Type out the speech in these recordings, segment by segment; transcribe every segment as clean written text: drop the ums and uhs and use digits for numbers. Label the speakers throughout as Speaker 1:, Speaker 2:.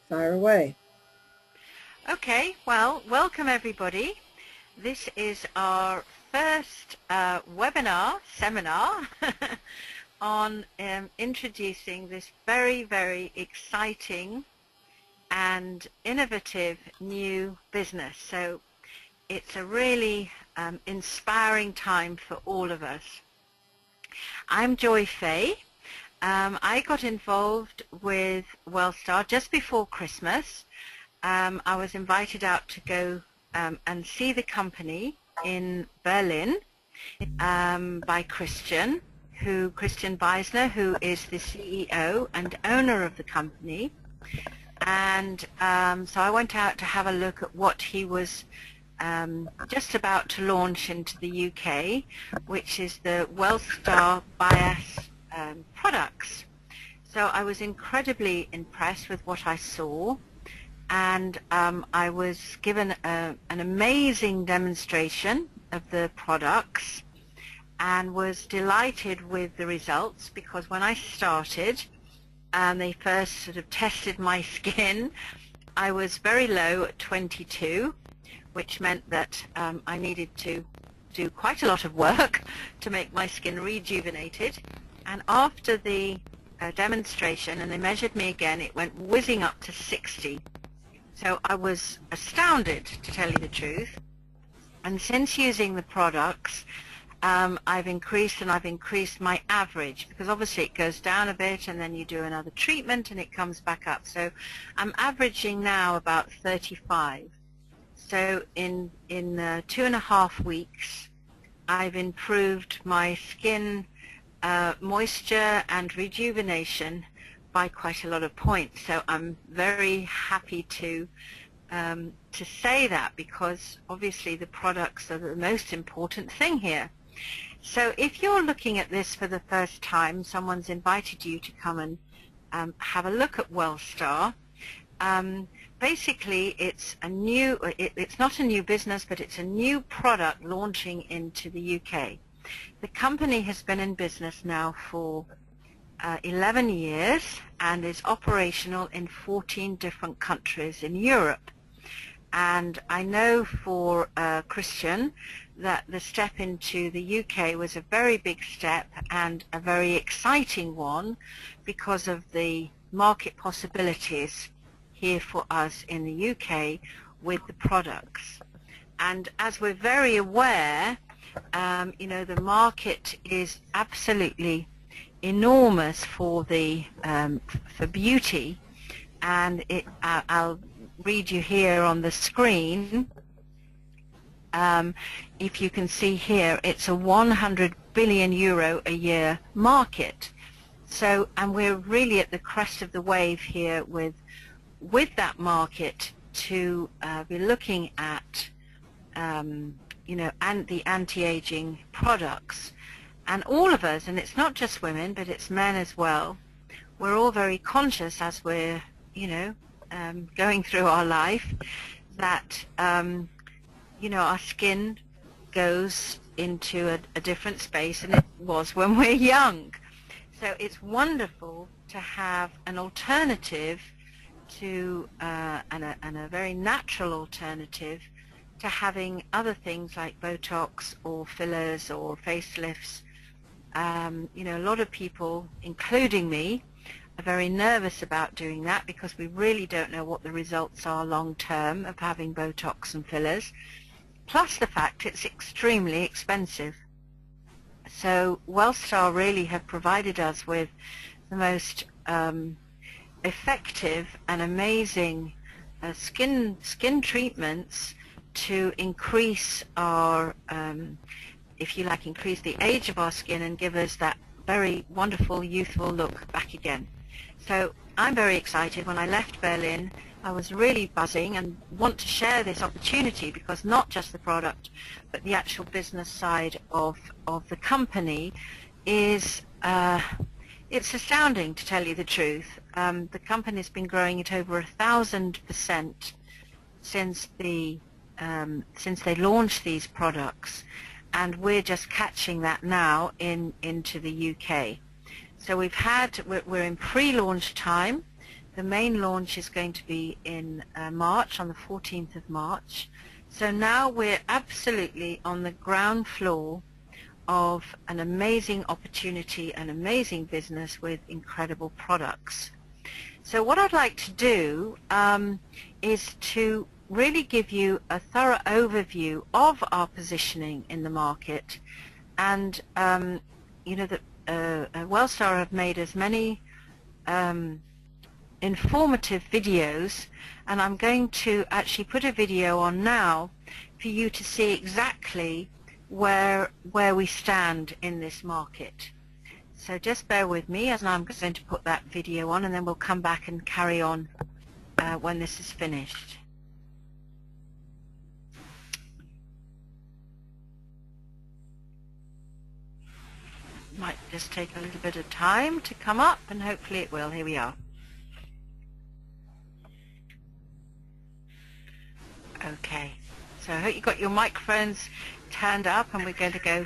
Speaker 1: Fire away.
Speaker 2: Okay, well, welcome everybody. This is our first seminar on introducing this very, very exciting and innovative new business. So it's a really inspiring time for all of us. I'm Joy Fay. I got involved with Wellstar just before Christmas. I was invited out to go and see the company in Berlin by Christian Beisner, who is the CEO and owner of the company. And so I went out to have a look at what he was just about to launch into the UK, which is the Wellstar Bias products. So I was incredibly impressed with what I saw. And I was given an amazing demonstration of the products and was delighted with the results, because when I started and they first sort of tested my skin, I was very low at 22, which meant that I needed to do quite a lot of work to make my skin rejuvenated. And after the demonstration, and they measured me again, it went whizzing up to 60. So I was astounded, to tell you the truth. And since using the products, I've increased my average, because obviously it goes down a bit and then you do another treatment and it comes back up. So I'm averaging now about 35. So in 2.5 weeks, I've improved my skin moisture and rejuvenation by quite a lot of points. So I'm very happy to say that, because obviously the products are the most important thing here. So if you're looking at this for the first time, someone's invited you to come and have a look at Wellstar. Basically, it's not a new business, but it's a new product launching into the UK. The company has been in business now for 11 years and is operational in 14 different countries in Europe. And I know for Christian that the step into the UK was a very big step and a very exciting one, because of the market possibilities here for us in the UK with the products. And as we're very aware, the market is absolutely enormous for beauty, and I'll read you here on the screen. If you can see here, it's a 100 billion euro a year market. So, and we're really at the crest of the wave here with that market to be looking at and the anti-aging products. And all of us, and it's not just women, but it's men as well, we're all very conscious as we're, going through our life, that, our skin goes into a different space than it was when we're young. So it's wonderful to have an alternative to, and a very natural alternative to having other things like Botox or fillers or facelifts. A lot of people, including me, are very nervous about doing that, because we really don't know what the results are long term of having Botox and fillers, plus the fact it's extremely expensive. So Wellstar really have provided us with the most effective and amazing skin treatments to increase our if you like, increase the age of our skin and give us that very wonderful youthful look back again. So I'm very excited. When I left Berlin, I was really buzzing and want to share this opportunity, because not just the product, but the actual business side of the company is it's astounding, to tell you the truth. The company's been growing at over 1,000% since they launched these products, and we're just catching that now into the UK. So we're in pre-launch time. The main launch is going to be in March, on the 14th of March. So now we're absolutely on the ground floor of an amazing opportunity, an amazing business with incredible products. So what I'd like to do is to really give you a thorough overview of our positioning in the market. And you know that Wellstar have made as many informative videos, and I'm going to actually put a video on now for you to see exactly where we stand in this market. So just bear with me as I'm going to put that video on, and then we'll come back and carry on when this is finished. Might just take a little bit of time to come up, and hopefully it will. Here we are. Okay, so I hope you got your microphones turned up, and we're going to go.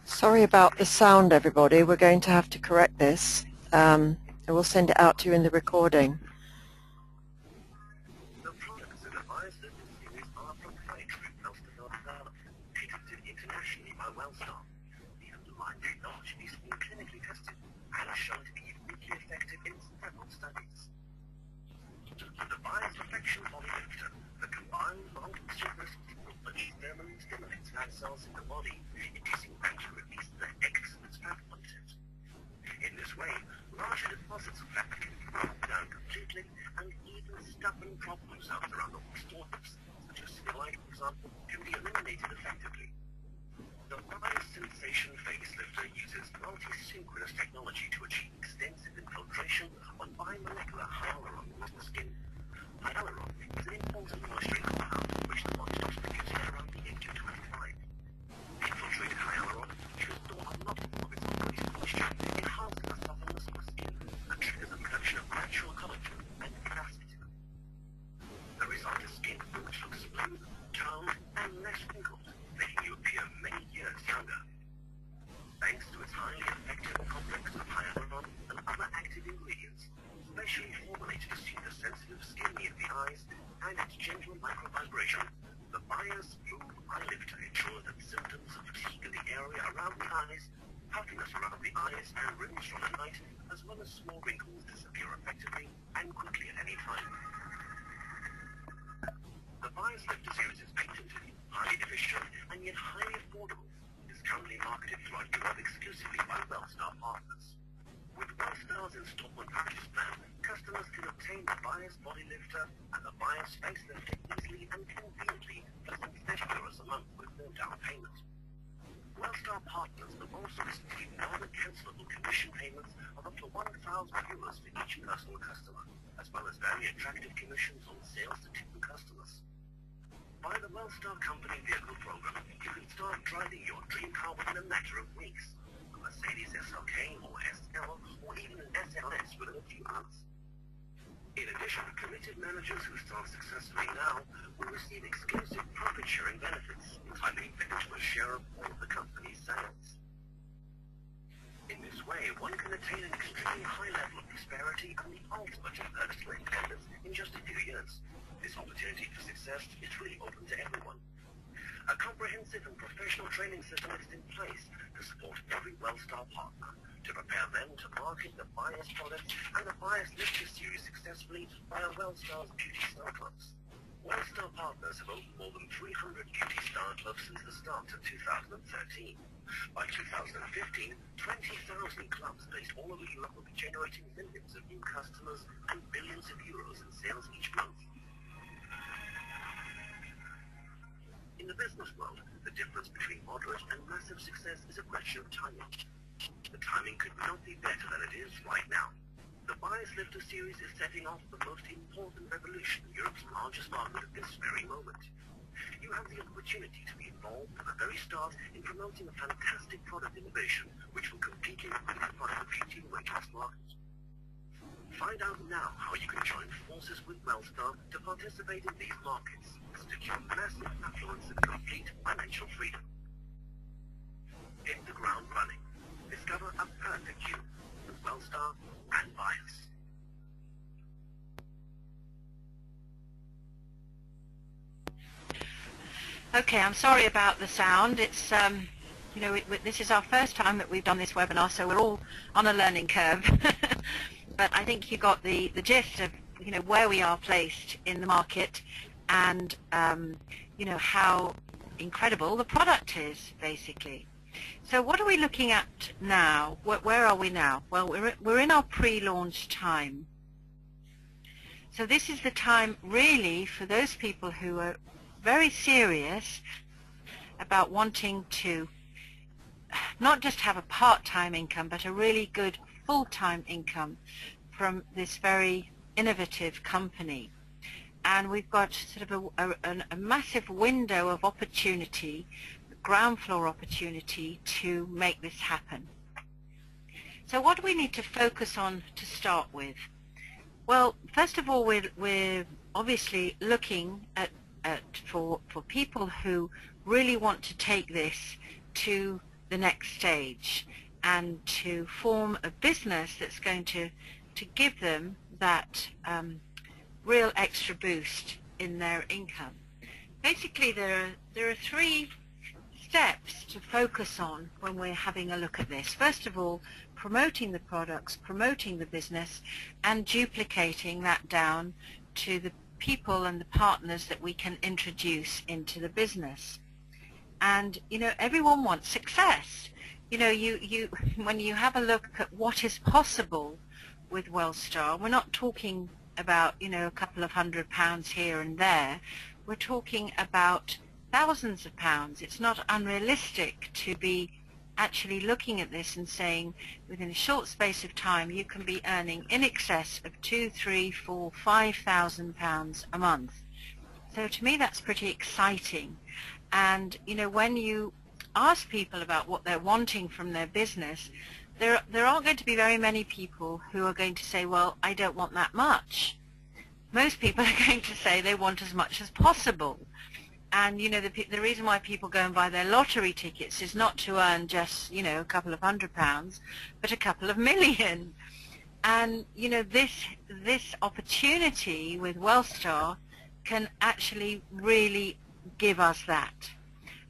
Speaker 2: Sorry about the sound, everybody. We're going to have to correct this. And we'll send it out to you in the recording.
Speaker 1: The products and devices in this series are proprietary Wellstar developed, patented internationally by Wellstar. The underlying technology is being clinically tested and is shown to be uniquely effective in several studies. The Bias Perfection Body Lifter, the combined multi-surface technology thermally stimulates fat cells in the body, inducing them to release the excess fat content. In this way, larger deposits of fat can be broken down completely puffiness around the eyes and rims from the night, as well as small wrinkles disappear effectively and quickly at any time. The Bias Lifter series is patented, highly efficient, and yet highly affordable. It is currently marketed throughout Europe exclusively by Wellstar partners. With Wellstar's installment package plan, customers can obtain the Bias Body Lifter and the Bias Face Lifter easily and conveniently for €30 a month with no down payment. Wellstar partners will also receive non-cancelable commission payments of up to €1,000 for each personal customer, as well as very attractive commissions on sales to new customers. By the Wellstar Company Vehicle Program, you can start driving your dream car within a matter of weeks. A Mercedes SLK or SL, or even an SLS within a few months. In addition, committed managers who start successfully now will receive exclusive profit-sharing benefits, entitling them to a share of all of the company's sales. In this way, one can attain an extremely high level of prosperity and the ultimate of personal independence in just a few years. This opportunity for success is really open to everyone. A comprehensive and professional training system is in place to support every Wellstar partner to prepare them to market the Bias products and the Bias Lifter series successfully via Wellstar's Beauty Star Clubs. Wellstar partners have opened more than 300 Beauty Star Clubs since the start of 2013. By 2015, 20,000 clubs based all over Europe will be generating millions of new customers and billions of euros in sales each month. In the business world, the difference between moderate and massive success is a question of timing. The timing could not be better than it is right now. The Bias Lifter series is setting off the most important revolution in Europe's largest market at this very moment. You have the opportunity to be involved from the very start in promoting a fantastic product innovation which will completely redefine the beauty and weight loss market. Find out now how you can join forces with Wellstar to participate in these markets and secure massive affluence and complete financial freedom. Hit the ground running. Discover a perfect you with Wellstar and Bias.
Speaker 2: Okay, I'm sorry about the sound. It's this is our first time that we've done this webinar, so we're all on a learning curve. But I think you got the gist of where we are placed in the market, and how incredible the product is, basically. So what are we looking at now? Where are we now? Well, we're in our pre-launch time. So this is the time really for those people who are very serious about wanting to not just have a part-time income, but a really good full-time income from this very innovative company. And we've got sort of a massive window of opportunity, ground floor opportunity, to make this happen. So what do we need to focus on to start with? Well, first of all, we're obviously looking at for people who really want to take this to the next stage and to form a business that's going to give them that real extra boost in their income. Basically, there are three steps to focus on when we're having a look at this. First of all, promoting the products, promoting the business, and duplicating that down to the people and the partners that we can introduce into the business. And everyone wants success. When you have a look at what is possible with Wellstar, we're not talking about a couple of £100 here and there. We're talking about thousands of pounds. It's not unrealistic to be actually looking at this and saying within a short space of time you can be earning in excess of £2,000, £3,000, £4,000, £5,000 a month. So to me that's pretty exciting. And when you ask people about what they're wanting from their business, there aren't going to be very many people who are going to say, well, I don't want that much. Most people are going to say they want as much as possible. And the reason why people go and buy their lottery tickets is not to earn just a couple of £100, but a couple of million. And this opportunity with Wellstar can actually really give us that.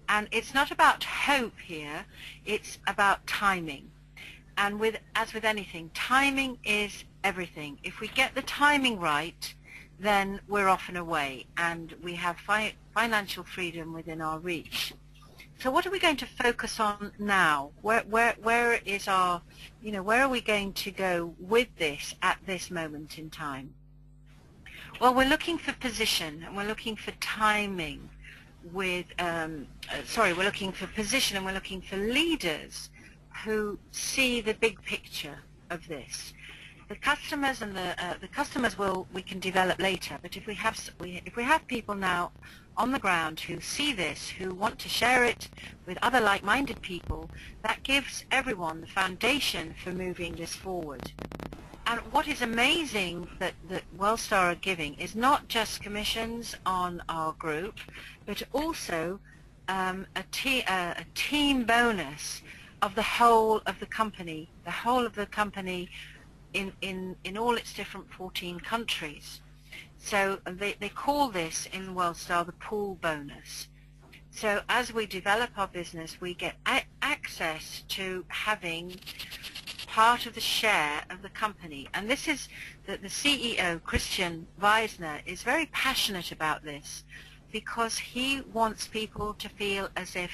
Speaker 2: And it's not about hope here, it's about timing. And as with anything, timing is everything. If we get the timing right, then we're off and away, and we have financial freedom within our reach. So what are we going to focus on now? Where is our, where are we going to go with this at this moment in time? Well, we're looking for position, and we're looking for timing we're looking for position, and we're looking for leaders who see the big picture of this. The customers and the customers we can develop later, but if we have people now on the ground who see this, who want to share it with other like-minded people, that gives everyone the foundation for moving this forward. And what is amazing that WellStar are giving is not just commissions on our group, but also a team bonus of the whole of the company, in all its different 14 countries. So they call this in WellStar the pool bonus. So as we develop our business, we get access to having part of the share of the company. And this is that the CEO, Christian Weisner, is very passionate about this because he wants people to feel as if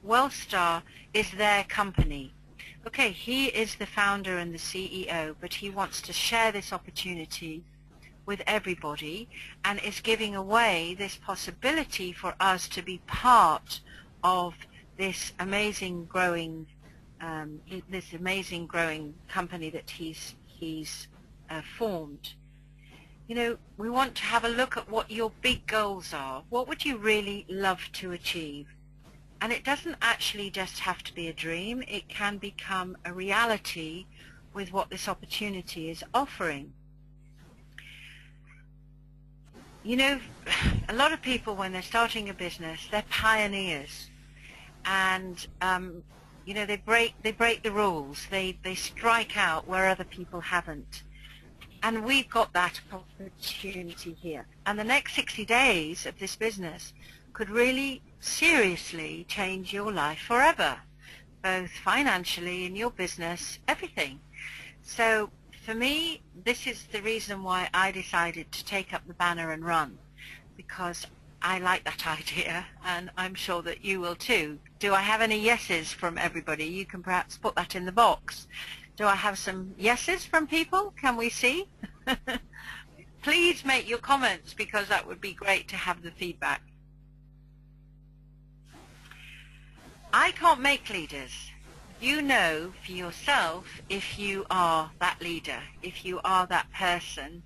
Speaker 2: WellStar is their company. Okay, he is the founder and the CEO, but he wants to share this opportunity with everybody and is giving away this possibility for us to be part of this amazing growing company that he's formed. You know, we want to have a look at what your big goals are. What would you really love to achieve? And it doesn't actually just have to be a dream. It can become a reality with what this opportunity is offering. You know, a lot of people, when they're starting a business, they're pioneers, and you know, they break the rules. They strike out where other people haven't, and we've got that opportunity here. And the next 60 days of this business could really seriously change your life forever, both financially, in your business, everything. So for me, this is the reason why I decided to take up the banner and run, because I like that idea, and I'm sure that you will too. Do I have any yeses from everybody? You can perhaps put that in the box. Do I have some yeses from people? Can we see? Please make your comments, because that would be great to have the feedback. I can't make leaders. You know for yourself if you are that leader, if you are that person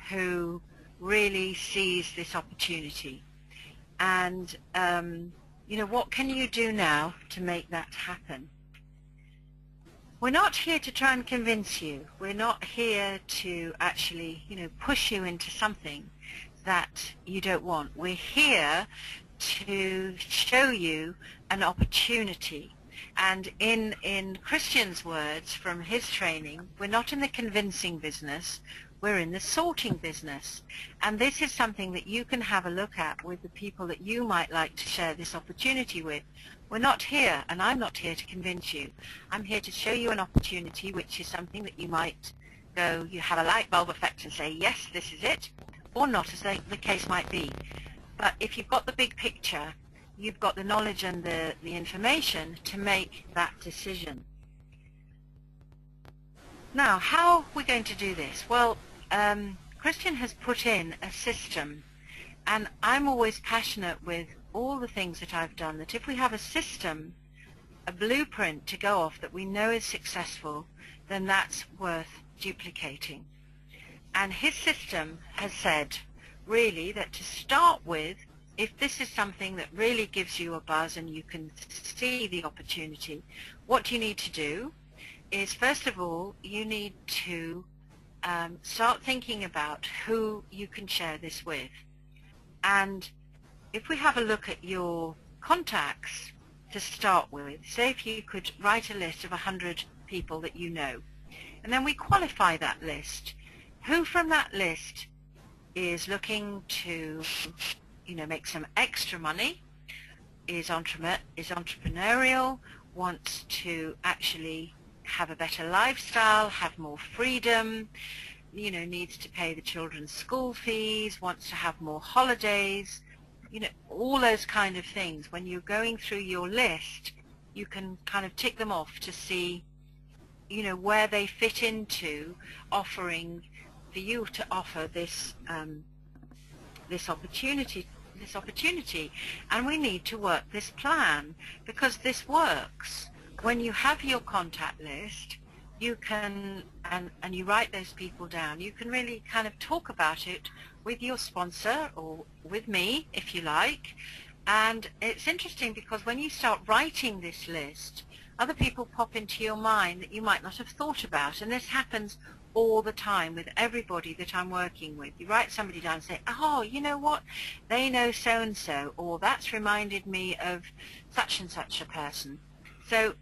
Speaker 2: who really sees this opportunity. And, you know, what can you do now to make that happen? We're not here to try and convince you. We're not here to actually, you know, push you into something that you don't want. We're here to show you an opportunity. And in Christian's words from his training, we're not in the convincing business, we're in the sorting business. And this is something that you can have a look at with the people that you might like to share this opportunity with. We're not here, and I'm not here to convince you. I'm here to show you an opportunity, which is something that you might go, you have a light bulb effect and say, yes, this is it, or not, as the case might be. But if you've got the big picture, you've got the knowledge and the information to make that decision. Now, how are we going to do this? Well, Christian has put in a system, and I'm always passionate with all the things that I've done, that if we have a system, a blueprint to go off that we know is successful, then that's worth duplicating. And his system has said, really, that to start with, if this is something that really gives you a buzz and you can see the opportunity, what you need to do is, first of all, you need to start thinking about who you can share this with. And if we have a look at your contacts to start with, say if you could write a list of 100 people that you know, and then we qualify that list. Who from that list is looking to, you know, make some extra money, is entrepreneurial, wants to actually have a better lifestyle, have more freedom, needs to pay the children's school fees, wants to have more holidays, all those kind of things. When you're going through your list, you can kind of tick them off to see, where they fit into offering for you to offer this this opportunity. And we need to work this plan, because this works. When you have your contact list, you can, and you write those people down, you can really kind of talk about it with your sponsor or with me, if you like. And it's interesting because when you start writing this list, other people pop into your mind that you might not have thought about. And this happens all the time with everybody that I'm working with. You write somebody down and say, oh, you know what, they know so-and-so, or that's reminded me of such and such a person. So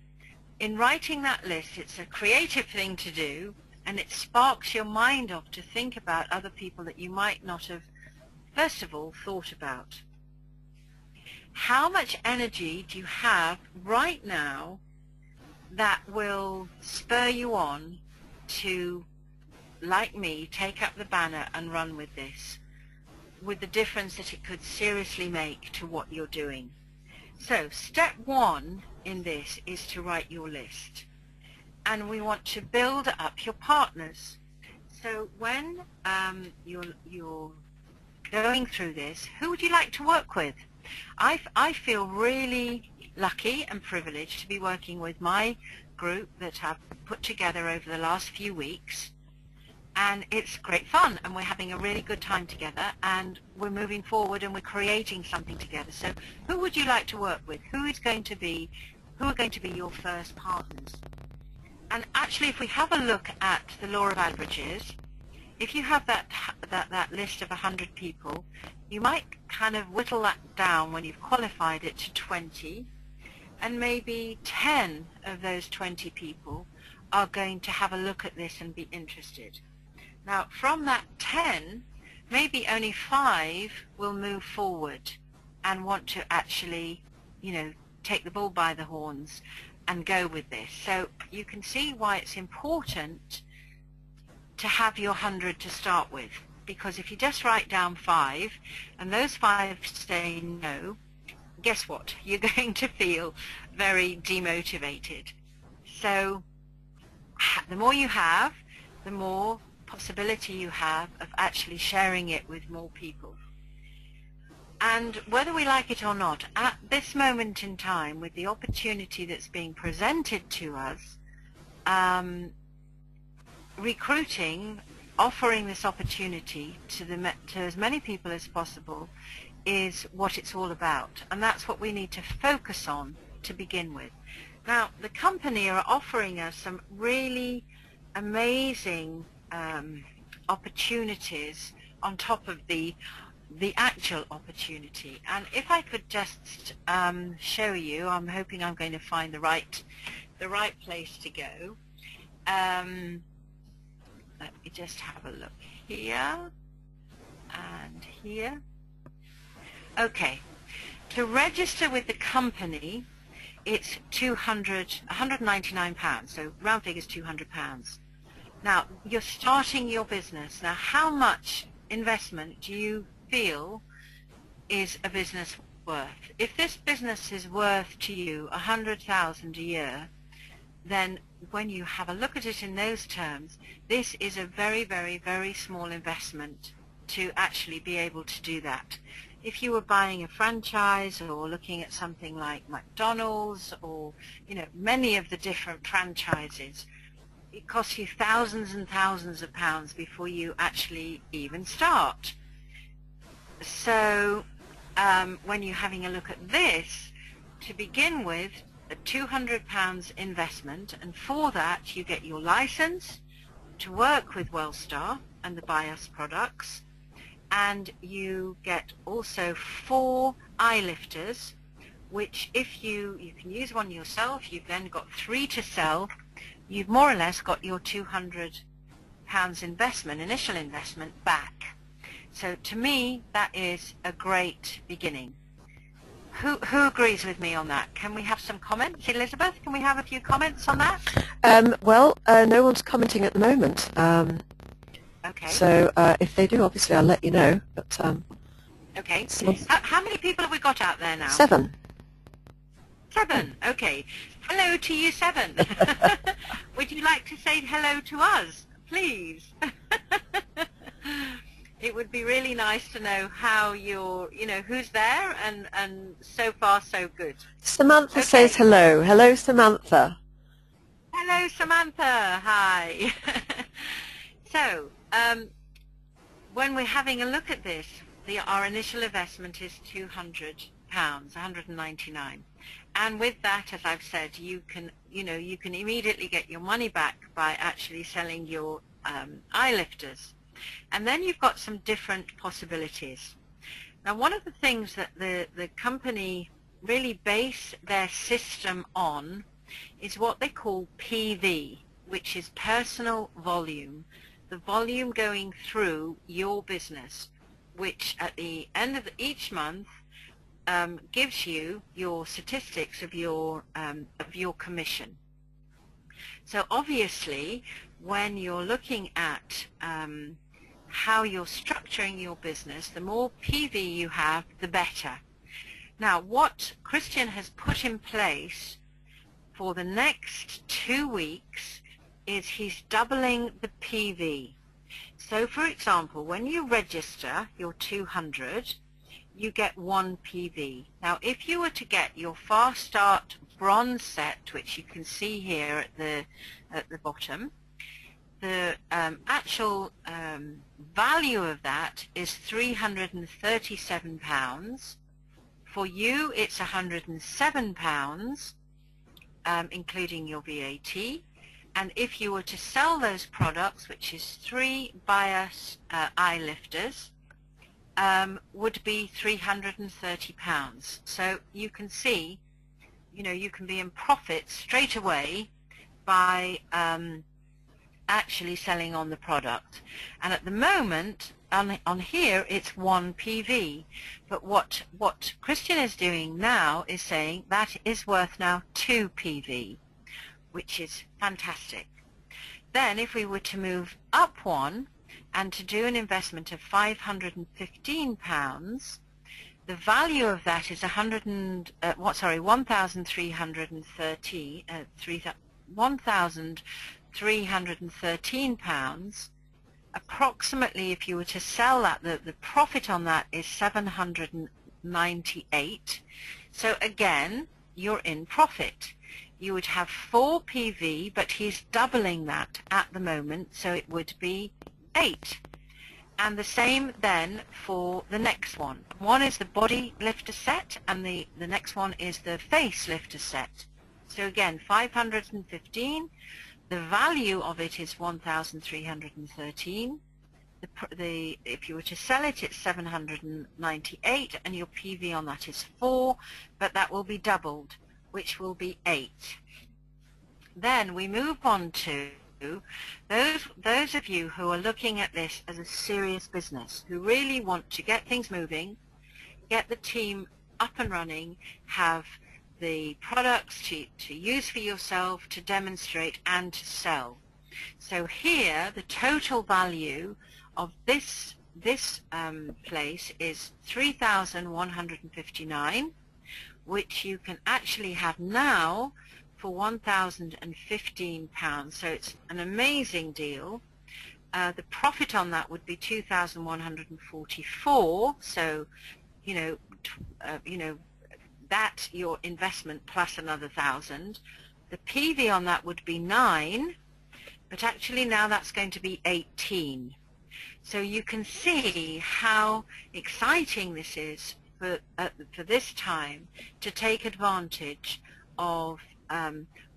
Speaker 2: in writing that list, it's a creative thing to do, and it sparks your mind off to think about other people that you might not have, first of all, thought about. How much energy do you have right now that will spur you on to, like me, take up the banner and run with this, with the difference that it could seriously make to what you're doing? So step one in this is to write your list, and we want to build up your partners. So when you're going through this, who would you like to work with? I feel really lucky and privileged to be working with my group that I've put together over the last few weeks, and it's great fun, and we're having a really good time together, and we're moving forward, and we're creating something together. So who would you like to work with? Who are going to be your first partners? And actually, if we have a look at the law of averages, if you have that list of 100 people, you might kind of whittle that down when you've qualified it to 20, and maybe 10 of those 20 people are going to have a look at this and be interested. Now, from that 10, maybe only 5 will move forward and want to actually, take the bull by the horns and go with this. So you can see why it's important to have your 100 to start with, because if you just write down 5 and those 5 say no, guess what? You're going to feel very demotivated. So the more you have, the more possibility you have of actually sharing it with more people. And whether we like it or not, at this moment in time, with the opportunity that's being presented to us, recruiting, offering this opportunity to as many people as possible is what it's all about, and that's what we need to focus on to begin with. Now, the company are offering us some really amazing opportunities on top of the actual opportunity. And if I could just show you, I'm hoping I'm going to find the right place to go. Let me just have a look here and here. Okay, to register with the company, it's £199, so round figures £200. Now, you're starting your business. Now, how much investment do you feel is a business worth? If this business is worth to you $100,000 a year, then when you have a look at it in those terms, this is a very, very, very small investment to actually be able to do that. If you were buying a franchise or looking at something like McDonald's or many of the different franchises, it costs you thousands and thousands of pounds before you actually even start. So when you're having a look at this, to begin with, a £200 investment, and for that you get your license to work with Wellstar and the BIOS products, and you get also 4 eye lifters, which if you can use one yourself, you've then got 3 to sell. You've more or less got your £200 initial investment back. So to me, that is a great beginning. Who agrees with me on that? Can we have some comments? Elizabeth, can we have a few comments on that?
Speaker 3: Well, no one's commenting at the moment.
Speaker 2: Okay.
Speaker 3: So if they do, obviously I'll let you know. But
Speaker 2: okay. How many people have we got out there now?
Speaker 3: 7.
Speaker 2: 7. Okay. Hello to you, 7. Would you like to say hello to us, please? It would be really nice to know how you're, who's there, and so far so good.
Speaker 3: Samantha says hello. Hello, Samantha.
Speaker 2: Hello, Samantha. Hi. So, when we're having a look at this, our initial investment is £200, 199, and with that, as I've said, you can immediately get your money back by actually selling your eye lifters. And then you've got some different possibilities. Now, one of the things that the company really base their system on is what they call PV, which is personal volume, the volume going through your business, which at the end of each month gives you your statistics of your commission. So obviously, when you're looking at how you're structuring your business, the more PV you have, the better. Now, what Christian has put in place for the next 2 weeks is he's doubling the PV. So, for example, when you register your 200, you get 1 PV. Now, if you were to get your Fast Start bronze set, which you can see here at the bottom, the actual value of that is £337. For you, it's £107, including your VAT. And if you were to sell those products, which is 3 bias eye lifters, would be £330. So you can see, you can be in profit straight away by actually selling on the product. And at the moment, on here, it's 1 PV. But what Christian is doing now is saying that is worth now 2 PV, which is fantastic. Then if we were to move up 1 and to do an investment of £515, the value of that is £1,313. Approximately, if you were to sell that, the profit on that is $798. So again, you're in profit. You would have 4 PV, but he's doubling that at the moment, so it would be 8. And the same then for the next one. One is the body lifter set, and the next one is the face lifter set. So again, 515. The value of it is 1,313. If you were to sell it, it's 798, and your PV on that is 4, but that will be doubled, which will be 8. Then we move on to those of you who are looking at this as a serious business, who really want to get things moving, get the team up and running, have the products to use for yourself, to demonstrate and to sell. So here the total value of this place is 3,159, which you can actually have now for £1,015. So it's an amazing deal. The profit on that would be 2,144. So that's your investment plus another 1,000. The PV on that would be 9, but actually now that's going to be 18. So you can see how exciting this is for this time to take advantage of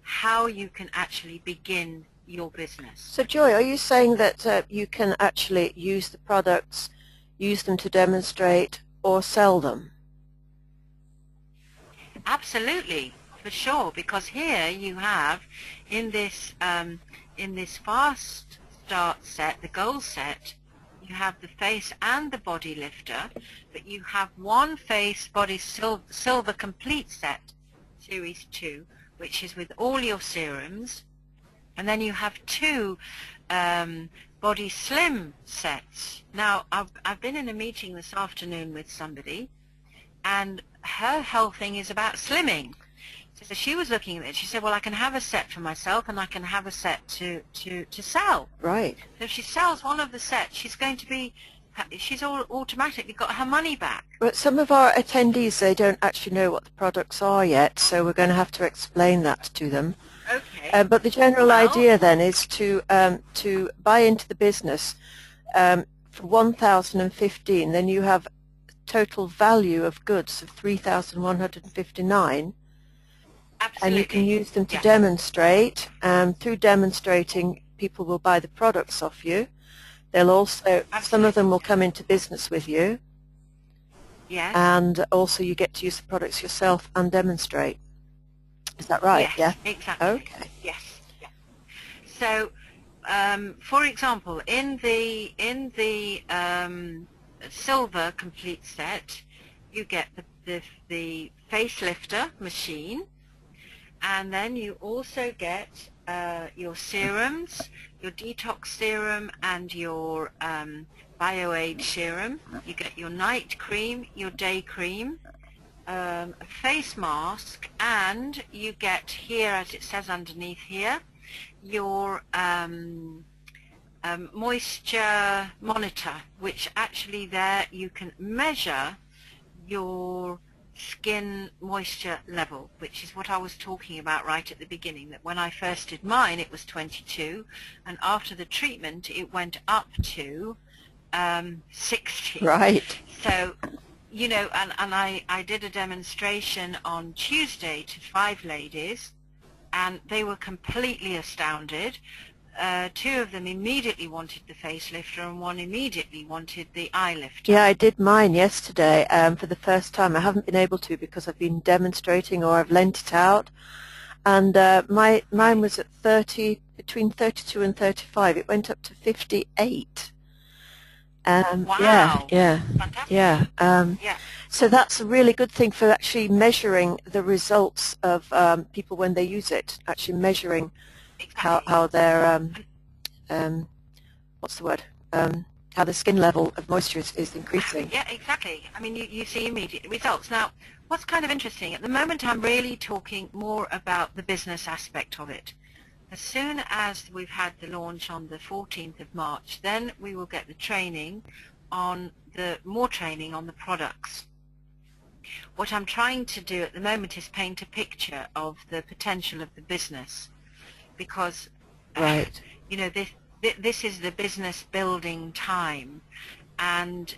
Speaker 2: how you can actually begin your business.
Speaker 3: So Joy, are you saying that you can actually use the products, use them to demonstrate, or sell them?
Speaker 2: Absolutely, for sure, because here you have in this Fast Start set, the gold set, you you have the face and the body lifter, but you have one face body silver complete set, series 2, which is with all your serums, and then you have 2 body slim sets. Now, I've been in a meeting this afternoon with somebody, and her whole thing is about slimming. So she was looking at it. She said, well, I can have a set for myself and I can have a set to sell.
Speaker 3: Right.
Speaker 2: So if she sells one of the sets, she's all automatically got her money back.
Speaker 3: But some of our attendees, they don't actually know what the products are yet, so we're going to have to explain that to them.
Speaker 2: Okay.
Speaker 3: But the general idea then is to buy into the business for 1,015. Then you have total value of goods of 3,159.
Speaker 2: Absolutely.
Speaker 3: And you can use them to demonstrate. Through demonstrating, people will buy the products off you. They'll also, some of them will come into business with you.
Speaker 2: Yes.
Speaker 3: And also you get to use the products yourself and demonstrate. Is that right?
Speaker 2: Yes,
Speaker 3: yeah.
Speaker 2: Exactly.
Speaker 3: Okay.
Speaker 2: Yes. Yeah. So, for example, in the silver complete set, you get the facelifter machine, and then you also get your serums, your detox serum and your BioAid serum. You get your night cream, your day cream, a face mask, and you get here, as it says underneath here, your moisture monitor, which actually there you can measure your skin moisture level, which is what I was talking about right at the beginning, that when I first did mine it was 22, and after the treatment it went up to 60.
Speaker 3: Right.
Speaker 2: So, you know, and I did a demonstration on Tuesday to 5 ladies, and they were completely astounded. 2 of them immediately wanted the facelifter and 1 immediately wanted the eye lifter.
Speaker 3: Yeah, I did mine yesterday for the first time. I haven't been able to because I've been demonstrating or I've lent it out. And mine was at 30, between 32 and 35. It went up to 58.
Speaker 2: Wow.
Speaker 3: Yeah.
Speaker 2: Fantastic.
Speaker 3: Yeah.
Speaker 2: Yeah.
Speaker 3: So that's a really good thing for actually measuring the results of people when they use it, actually measuring
Speaker 2: Exactly.
Speaker 3: how their what's the word? How the skin level of moisture is increasing.
Speaker 2: Yeah, exactly. I mean, you see immediate results. Now, what's kind of interesting, at the moment I'm really talking more about the business aspect of it. As soon as we've had the launch on the 14th of March, then we will get the training on more training on the products. What I'm trying to do at the moment is paint a picture of the potential of the business, because
Speaker 3: Right.
Speaker 2: you know, this is the business building time, and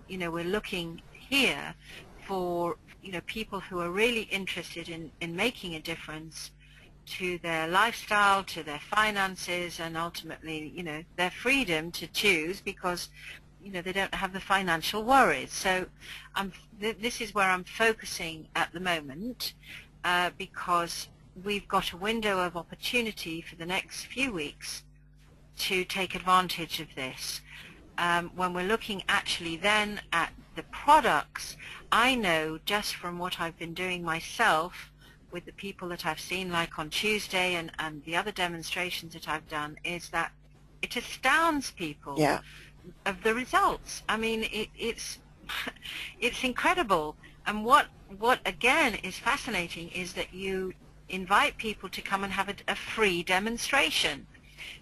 Speaker 2: you know, we're looking here for, you know, people who are really interested in making a difference to their lifestyle, to their finances, and ultimately, you know, their freedom to choose, because, you know, they don't have the financial worries. So this is where I'm focusing at the moment, because we've got a window of opportunity for the next few weeks to take advantage of this. When we're looking actually then at the products, I know just from what I've been doing myself with the people that I've seen, like on Tuesday and the other demonstrations that I've done, is that it astounds people of the results. I mean, it's it's incredible. And what again is fascinating is that you invite people to come and have a free demonstration.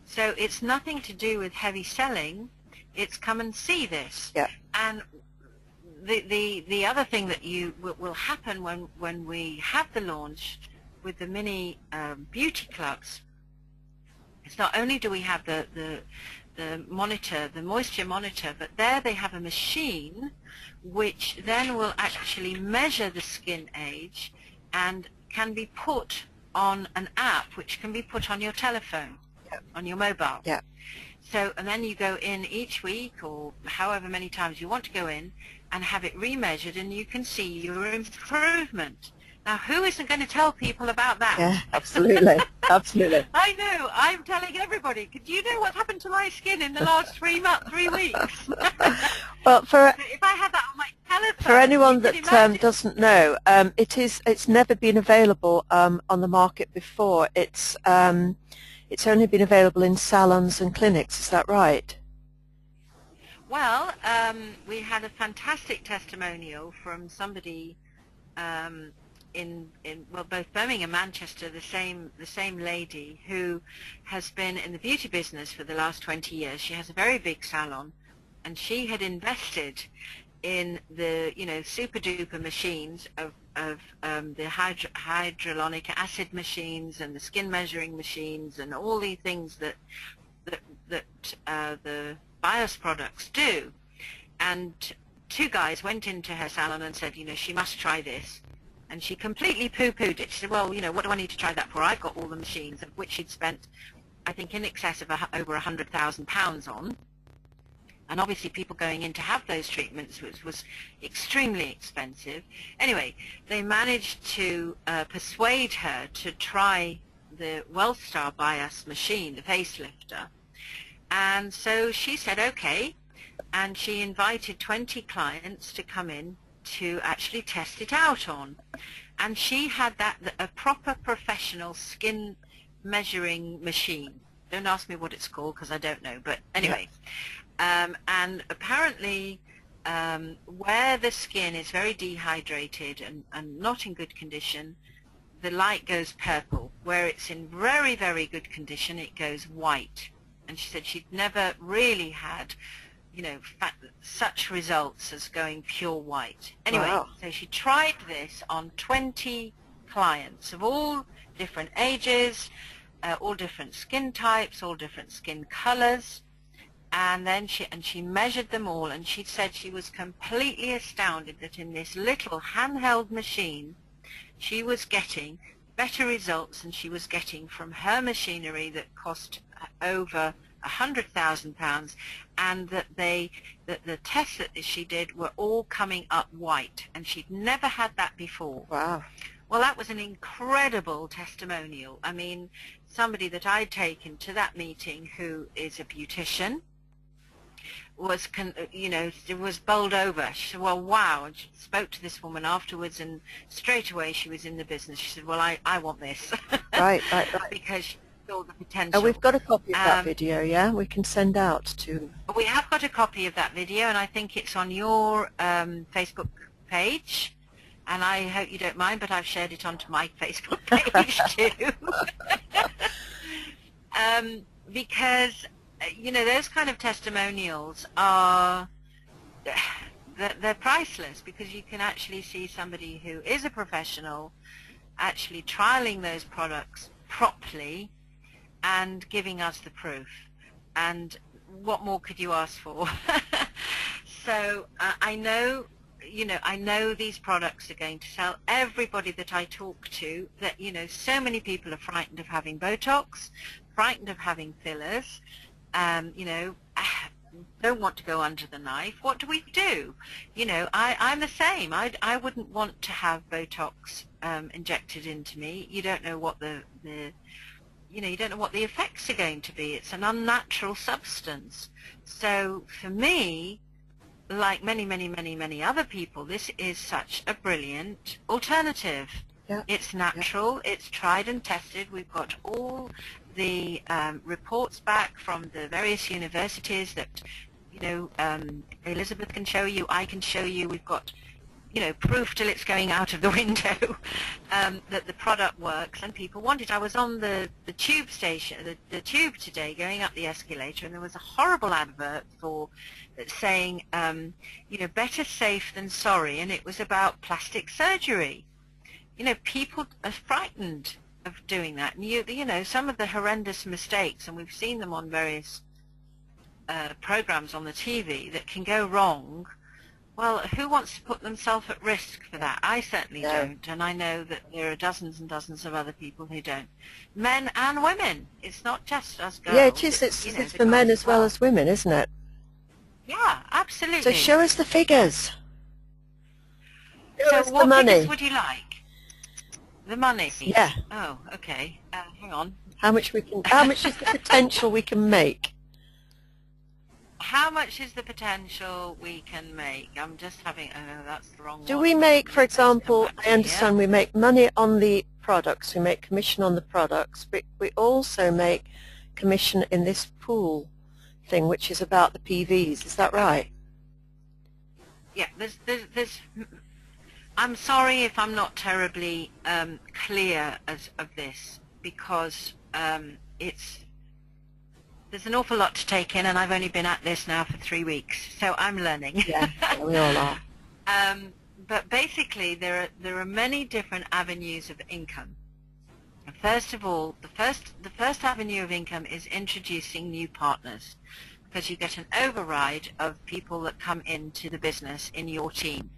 Speaker 2: So it's nothing to do with heavy selling. It's come and see this.
Speaker 3: Yeah.
Speaker 2: And the other thing that will happen when we have the launch with the mini beauty clubs is not only do we have the monitor, the moisture monitor, but there they have a machine which then will actually measure the skin age and can be put on an app which can be put on your telephone, on your mobile.
Speaker 3: Yeah.
Speaker 2: So, and then you go in each week or however many times you want to go in and have it remeasured, and you can see your improvement. Now, who isn't going to tell people about that?
Speaker 3: Yeah, absolutely. Absolutely.
Speaker 2: I know. I'm telling everybody. Do you know what happened to my skin in the last 3 weeks?
Speaker 3: Well,
Speaker 2: If I had that on my telephone,
Speaker 3: for anyone
Speaker 2: you can
Speaker 3: that
Speaker 2: imagine.
Speaker 3: doesn't know, it's never been available on the market before. It's only been available in salons and clinics. Is that right?
Speaker 2: Well, we had a fantastic testimonial from somebody in well, both Birmingham and Manchester, the same lady who has been in the beauty business for the last 20 years. She has a very big salon, and she had invested in the super duper machines of the hydrolonic acid machines and the skin measuring machines and all the things that the BIOS products do. And two guys went into her salon and said, she must try this. And she completely poo-pooed it. She said, well, what do I need to try that for? I've got all the machines, of which she'd spent, I think, in excess of over £100,000 on. And obviously people going in to have those treatments, which was extremely expensive. Anyway, they managed to persuade her to try the WellStar BIOS machine, the facelifter. And so she said, okay, and she invited 20 clients to come in to actually test it out on. And she had a proper professional skin measuring machine. Don't ask me what it's called because I don't know, but anyway. And apparently where the skin is very dehydrated and not in good condition, the light goes purple. Where it's in very, very good condition, it goes white. And she said she'd never really had, such results as going pure white. Anyway,
Speaker 3: Wow.
Speaker 2: So she tried this on 20 clients of all different ages, all different skin types, all different skin colors. And then she measured them all, and she said she was completely astounded that in this little handheld machine she was getting better results than she was getting from her machinery that cost over £100,000, and that the tests that she did were all coming up white, and she'd never had that before.
Speaker 3: Wow.
Speaker 2: Well, that was an incredible testimonial. I mean, somebody that I'd taken to that meeting who is a beautician was bowled over. She said, well, wow. And she spoke to this woman afterwards, and straight away she was in the business. She said, well, I want this.
Speaker 3: Right.
Speaker 2: Because she saw the potential.
Speaker 3: We've got a copy of that video, yeah? We can send out to...
Speaker 2: We have got a copy of that video, and I think it's on your Facebook page. And I hope you don't mind, but I've shared it onto my Facebook page too. Because, those kind of testimonials are, they're priceless, because you can actually see somebody who is a professional actually trialing those products properly and giving us the proof. And what more could you ask for? So I know these products are going to sell. Everybody that I talk to, that so many people are frightened of having Botox, frightened of having fillers, don't want to go under the knife. What do we do? I'm the same. I wouldn't want to have Botox injected into me. You don't know what you don't know what the effects are going to be. It's an unnatural substance. So for me, like many other people, this is such a brilliant alternative.
Speaker 3: Yeah.
Speaker 2: It's natural, it's tried and tested. We've got all the reports back from the various universities that, Elizabeth can show you, I can show you. We've got, proof till it's going out of the window that the product works and people want it. I was on the tube station, the tube today, going up the escalator, and there was a horrible advert saying, better safe than sorry, and it was about plastic surgery. People are frightened of doing that, and some of the horrendous mistakes, and we've seen them on various programs on the TV that can go wrong. Well, who wants to put themselves at risk for that? I certainly don't, and I know that there are dozens and dozens of other people who don't. Men and women. It's not just us girls.
Speaker 3: Yeah, it is. It's for men as well as women, isn't it?
Speaker 2: Yeah, absolutely.
Speaker 3: So show us the figures.
Speaker 2: So what figures would you like? The money?
Speaker 3: Yeah.
Speaker 2: Oh, okay. Hang on.
Speaker 3: How much is the potential we can make?
Speaker 2: How much is the potential we can make? I'm just having, oh no, that's the wrong one.
Speaker 3: Do we make, for
Speaker 2: Let's come
Speaker 3: example,
Speaker 2: back to
Speaker 3: I understand
Speaker 2: here.
Speaker 3: we make money on the products, we make commission on the products, but we also make commission in this pool thing, which is about the PVs. Is that right?
Speaker 2: Yeah, there's I'm sorry if I'm not terribly clear of this, because there's an awful lot to take in, and I've only been at this now for 3 weeks, so I'm learning.
Speaker 3: Yeah, we all are.
Speaker 2: But basically, there are many different avenues of income. First of all, the first avenue of income is introducing new partners, because you get an override of people that come into the business in your team.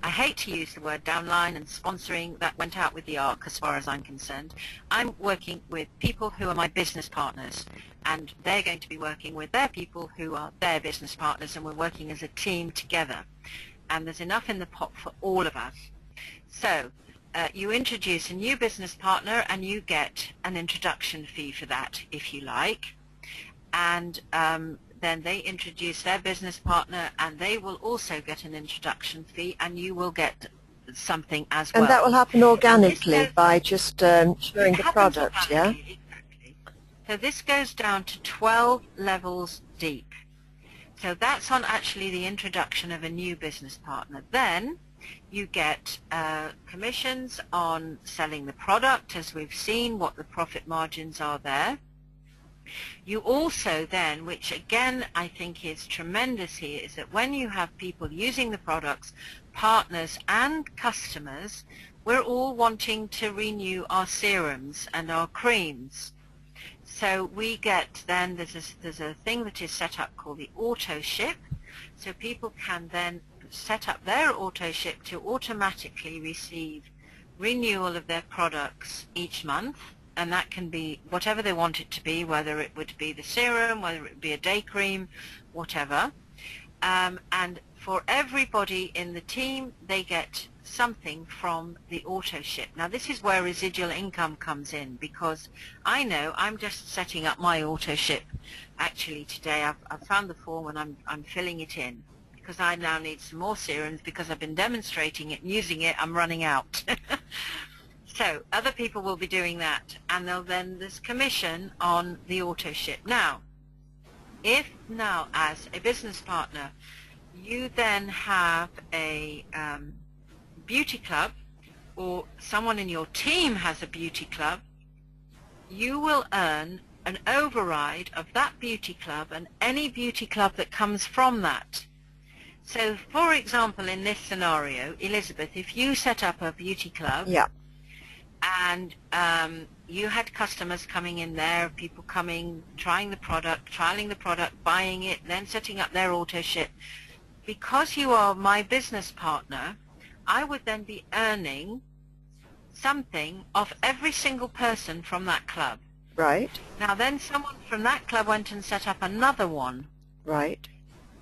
Speaker 2: I hate to use the word downline and sponsoring. That went out with the arc as far as I'm concerned. I'm working with people who are my business partners, and they're going to be working with their people who are their business partners, and we're working as a team together. And there's enough in the pot for all of us. So you introduce a new business partner, and you get an introduction fee for that, if you like. And then they introduce their business partner, and they will also get an introduction fee, and you will get something as well.
Speaker 3: And that will happen organically by just showing the product, yeah?
Speaker 2: Exactly. So this goes down to 12 levels deep. So that's on actually the introduction of a new business partner. Then you get commissions on selling the product, as we've seen what the profit margins are there. You also then, which again I think is tremendous here, is that when you have people using the products, partners and customers, we're all wanting to renew our serums and our creams. So we get then, there's a thing that is set up called the auto ship, so people can then set up their auto ship to automatically receive renewal of their products each month. And that can be whatever they want it to be, whether it would be the serum, whether it would be a day cream, whatever. And for everybody in the team, they get something from the auto ship. Now this is where residual income comes in, because I know I'm just setting up my auto ship actually today. I've found the form and I'm filling it in, because I now need some more serums, because I've been demonstrating it and using it. I'm running out. So other people will be doing that, and there's commission on the auto ship. Now, if now as a business partner you then have a beauty club, or someone in your team has a beauty club, you will earn an override of that beauty club and any beauty club that comes from that. So for example, in this scenario, Elizabeth, if you set up a beauty club,
Speaker 3: yeah,
Speaker 2: and you had customers coming in there, people coming, trying the product, trialing the product, buying it, then setting up their auto ship. Because you are my business partner, I would then be earning something off every single person from that club.
Speaker 3: right,
Speaker 2: Now then someone from that club went and set up another one.
Speaker 3: right,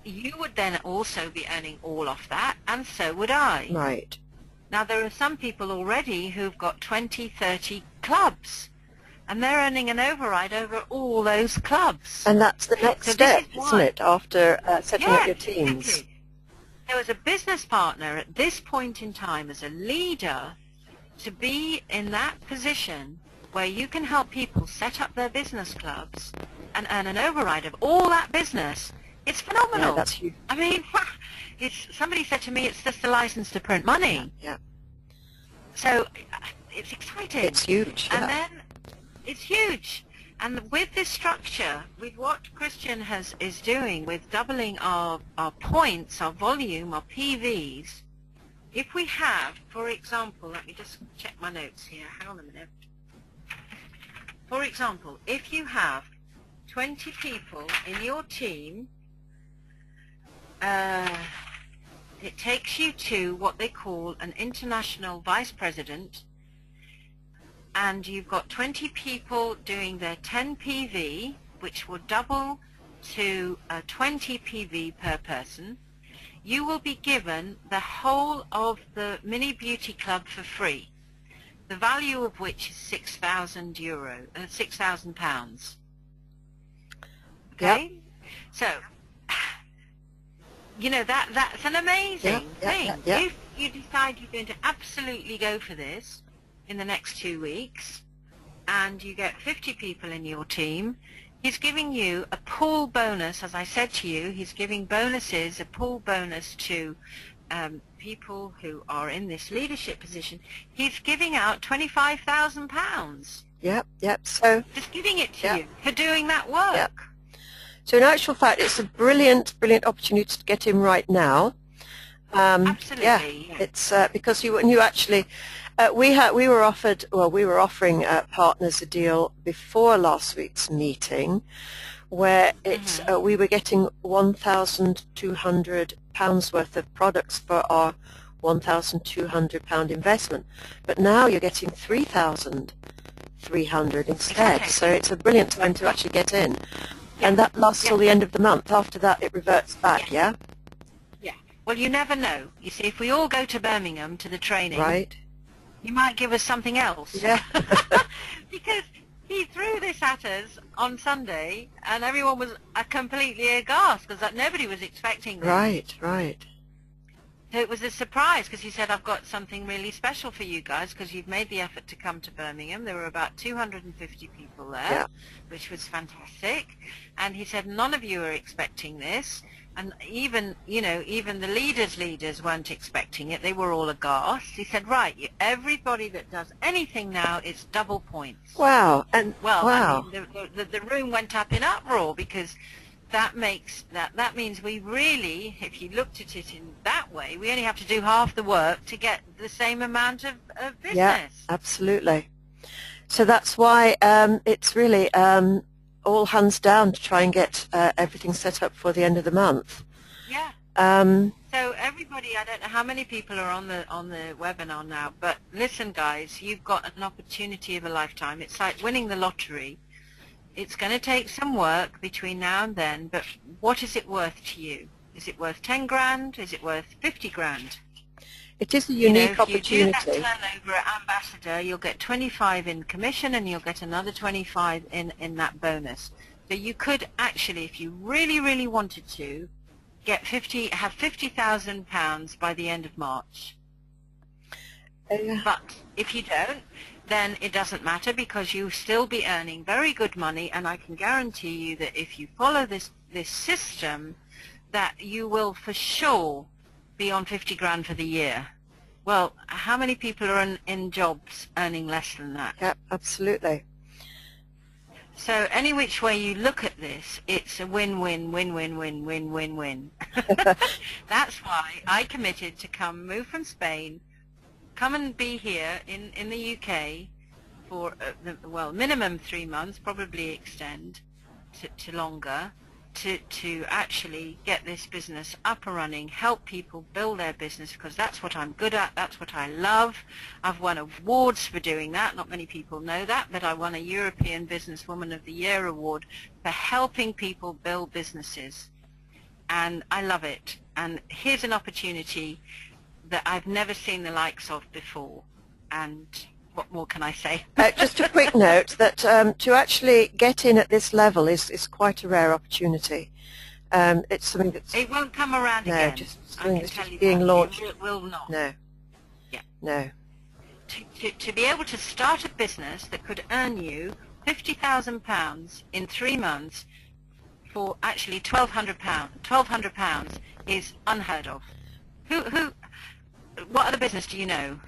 Speaker 2: You would then also be earning all off that, and so would I.
Speaker 3: right.
Speaker 2: Now there are some people already who've got 20, 30 clubs, and they're earning an override over all those clubs.
Speaker 3: And that's the next step, isn't it, after setting up your
Speaker 2: Yes,
Speaker 3: teams?
Speaker 2: exactly. So as a business partner at this point in time, as a leader, to be in that position where you can help people set up their business clubs and earn an override of all that business, it's phenomenal.
Speaker 3: Yeah, that's huge.
Speaker 2: I mean, somebody said to me, it's just a license to print money.
Speaker 3: Yeah.
Speaker 2: So it's exciting.
Speaker 3: It's huge.
Speaker 2: And
Speaker 3: Yeah.
Speaker 2: then it's huge. And with this structure, with what Christian is doing, with doubling our points, our volume, our PVs, if we have, for example, let me just check my notes here, hang on a minute. For example, if you have 20 people in your team, it takes you to what they call an international vice president, and you've got 20 people doing their 10 PV, which will double to 20 PV per person. You will be given the whole of the mini beauty club for free. the value of which is €6,000, £6,000. Okay, so you know that's an amazing thing. If you decide you're going to absolutely go for this in the next 2 weeks, and you get 50 people in your team, he's giving you a pool bonus. As I said to you, he's giving bonuses, a pool bonus to people who are in this leadership position. He's giving out £25,000.
Speaker 3: Yep. So
Speaker 2: just giving it to you for doing that work.
Speaker 3: Yep. So in actual fact, it's a brilliant opportunity to get in right now.
Speaker 2: Absolutely.
Speaker 3: Yeah. It's because when you actually, we were offering partners a deal before last week's meeting, where it's we were getting £1,200 worth of products for our £1,200 investment, but now you're getting £3,300 instead.
Speaker 2: Exactly.
Speaker 3: So it's a brilliant time to actually get in, and that lasts till the end of the month. After that, it reverts back. Yeah.
Speaker 2: Well, you never know. You see, if we all go to Birmingham to the training,
Speaker 3: Right.
Speaker 2: you might give us something else.
Speaker 3: Yeah.
Speaker 2: Because he threw this at us on Sunday, and everyone was completely aghast because nobody was expecting this.
Speaker 3: Right.
Speaker 2: So it was a surprise because he said, I've got something really special for you guys because you've made the effort to come to Birmingham. There were about 250 people there, which was fantastic. And he said, none of you are expecting this. And even the leaders weren't expecting it. They were all aghast. He said, right, everybody that does anything now is double points.
Speaker 3: Wow. And
Speaker 2: well,
Speaker 3: wow.
Speaker 2: I mean, the room went up in uproar because that means we really, if you looked at it in that way, we only have to do half the work to get the same amount of business.
Speaker 3: Yeah, absolutely. So that's why it's really all hands down to try and get everything set up for the end of the month.
Speaker 2: Yeah. So everybody, I don't know how many people are on the webinar now, but listen, guys, you've got an opportunity of a lifetime. It's like winning the lottery. It's going to take some work between now and then, but what is it worth to you? Is it worth 10 grand? Is it worth 50 grand?
Speaker 3: It is a unique opportunity.
Speaker 2: If you do that turnover at Ambassador, you'll get 25 in commission and you'll get another 25 in that bonus. So you could actually, if you really, really wanted to, have £50,000 by the end of March. But if you don't, then it doesn't matter because you'll still be earning very good money, and I can guarantee you that if you follow this system, that you will for sure be on 50 grand for the year. Well, how many people are in jobs earning less than that?
Speaker 3: Yeah, absolutely.
Speaker 2: So any which way you look at this, it's a win-win. That's why I committed to move from Spain, come and be here in the UK for, minimum 3 months, probably extend to longer, to actually get this business up and running, help people build their business, because that's what I'm good at, that's what I love. I've won awards for doing that. Not many people know that, but I won a European Businesswoman of the Year award for helping people build businesses, and I love it. And here's an opportunity that I've never seen the likes of before, and what more can I say?
Speaker 3: Just a quick note that to actually get in at this level is quite a rare opportunity. It's something that's...
Speaker 2: It won't come around again.
Speaker 3: Just something that's just being launched.
Speaker 2: It will not.
Speaker 3: No.
Speaker 2: Yeah.
Speaker 3: No.
Speaker 2: To be able to start a business that could earn you £50,000 in 3 months for actually £1,200 is unheard of. What other business do you know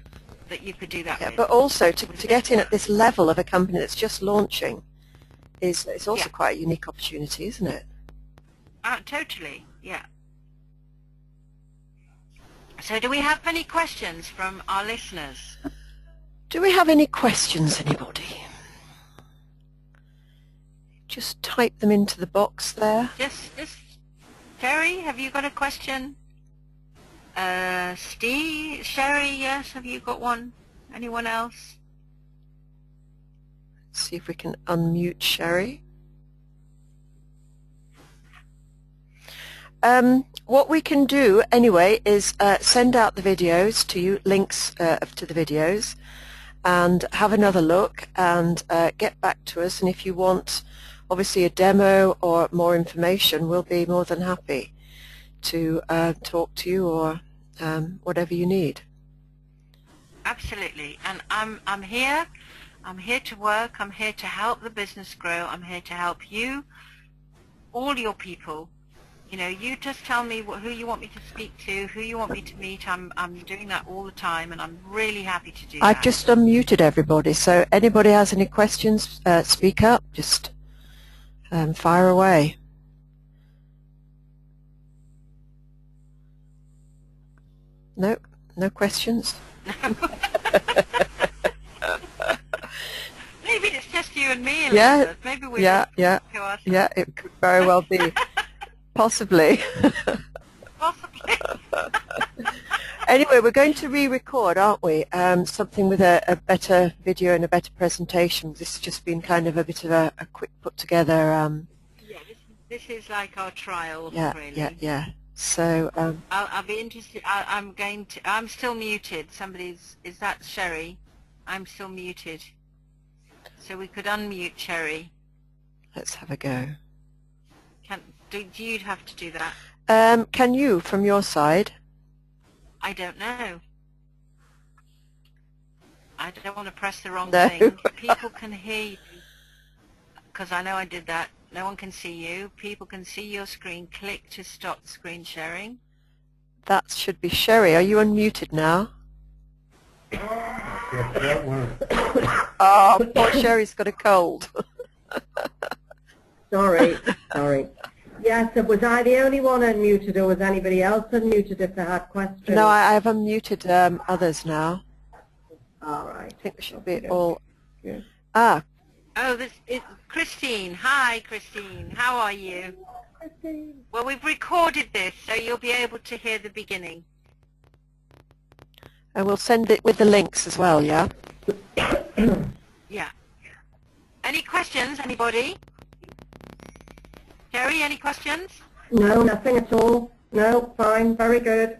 Speaker 2: that you could do that with?
Speaker 3: But also to get in at this level of a company that's just launching is also quite a unique opportunity, isn't it?
Speaker 2: Totally, yeah. So do we have any questions from our listeners?
Speaker 3: Do we have any questions, anybody? Just type them into the box there.
Speaker 2: Just Sherry, have you got a question? Steve, Sherry, yes, have you got one? Anyone else?
Speaker 3: Let's see if we can unmute Sherry. What we can do anyway is send out the videos to you, links to the videos, and have another look and get back to us. And if you want obviously a demo or more information, we'll be more than happy to talk to you or whatever you need.
Speaker 2: Absolutely. And I'm here. I'm here to work. I'm here to help the business grow. I'm here to help you, all your people. You know, you just tell me who you want me to speak to, who you want me to meet. I'm doing that all the time, and I'm really happy to do that.
Speaker 3: I've just unmuted everybody, so anybody has any questions, speak up. Just fire away. No, no questions.
Speaker 2: Maybe it's just you and me,
Speaker 3: Yeah,
Speaker 2: Elizabeth. Maybe we
Speaker 3: yeah, it could very well be. Possibly.
Speaker 2: Possibly.
Speaker 3: Anyway, we're going to re-record, aren't we? Something with a better video and a better presentation. This has just been kind of a bit of a quick put together.
Speaker 2: Yeah, this is like our trial, really.
Speaker 3: Yeah. So
Speaker 2: I'll be interested. I'm still muted. Is that Sherry? I'm still muted. So we could unmute Sherry.
Speaker 3: let's have a go.
Speaker 2: Do you have to do that?
Speaker 3: Can you, from your side?
Speaker 2: I don't know. I don't want to press the wrong
Speaker 3: No.
Speaker 2: thing. People can hear you, because I know I did that. No one can see you. People can see your screen. Click to stop screen sharing.
Speaker 3: That should be Sherry. Are you unmuted now?
Speaker 4: Yes, that one.
Speaker 3: Oh, poor Sherry's got a cold.
Speaker 5: Sorry. Yes, was I the only one unmuted, or was anybody else unmuted if they had questions?
Speaker 3: No, I've unmuted others now.
Speaker 5: All right.
Speaker 3: I think we should be all...
Speaker 5: Good.
Speaker 3: Ah,
Speaker 2: Oh, this is Christine. Hi, Christine. How are you? Well, we've recorded this, so you'll be able to hear the beginning.
Speaker 3: and we'll send it with the links as well, yeah?
Speaker 2: Yeah. Any questions, anybody? Jerry, any questions?
Speaker 5: No, nothing at all. No, fine, very good.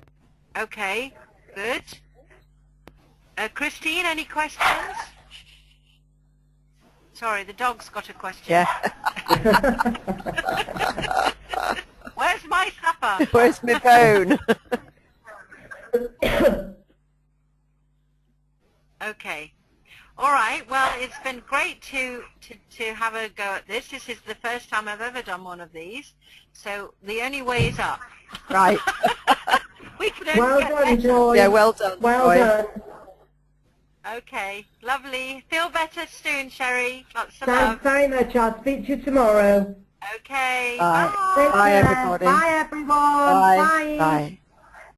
Speaker 2: Okay, good. Christine, any questions? Sorry, the dog's got a question.
Speaker 3: Yeah.
Speaker 2: Where's my supper?
Speaker 3: Where's my phone?
Speaker 2: Okay. All right. Well, it's been great to have a go at this. This is the first time I've ever done one of these, so the only way is up.
Speaker 3: Right.
Speaker 2: We can only
Speaker 5: Well
Speaker 2: get
Speaker 5: done,
Speaker 2: better.
Speaker 5: Joy.
Speaker 3: Yeah, well done.
Speaker 5: Well
Speaker 3: Joy.
Speaker 5: done.
Speaker 2: Okay, lovely. Feel better soon, Sherry. Lots of
Speaker 5: Thanks
Speaker 2: love.
Speaker 5: very much. I'll speak to you tomorrow.
Speaker 2: Okay.
Speaker 3: Bye.
Speaker 2: Bye.
Speaker 3: Bye,
Speaker 5: Take care.
Speaker 3: everybody.
Speaker 5: Bye, everyone.
Speaker 3: Bye. Bye.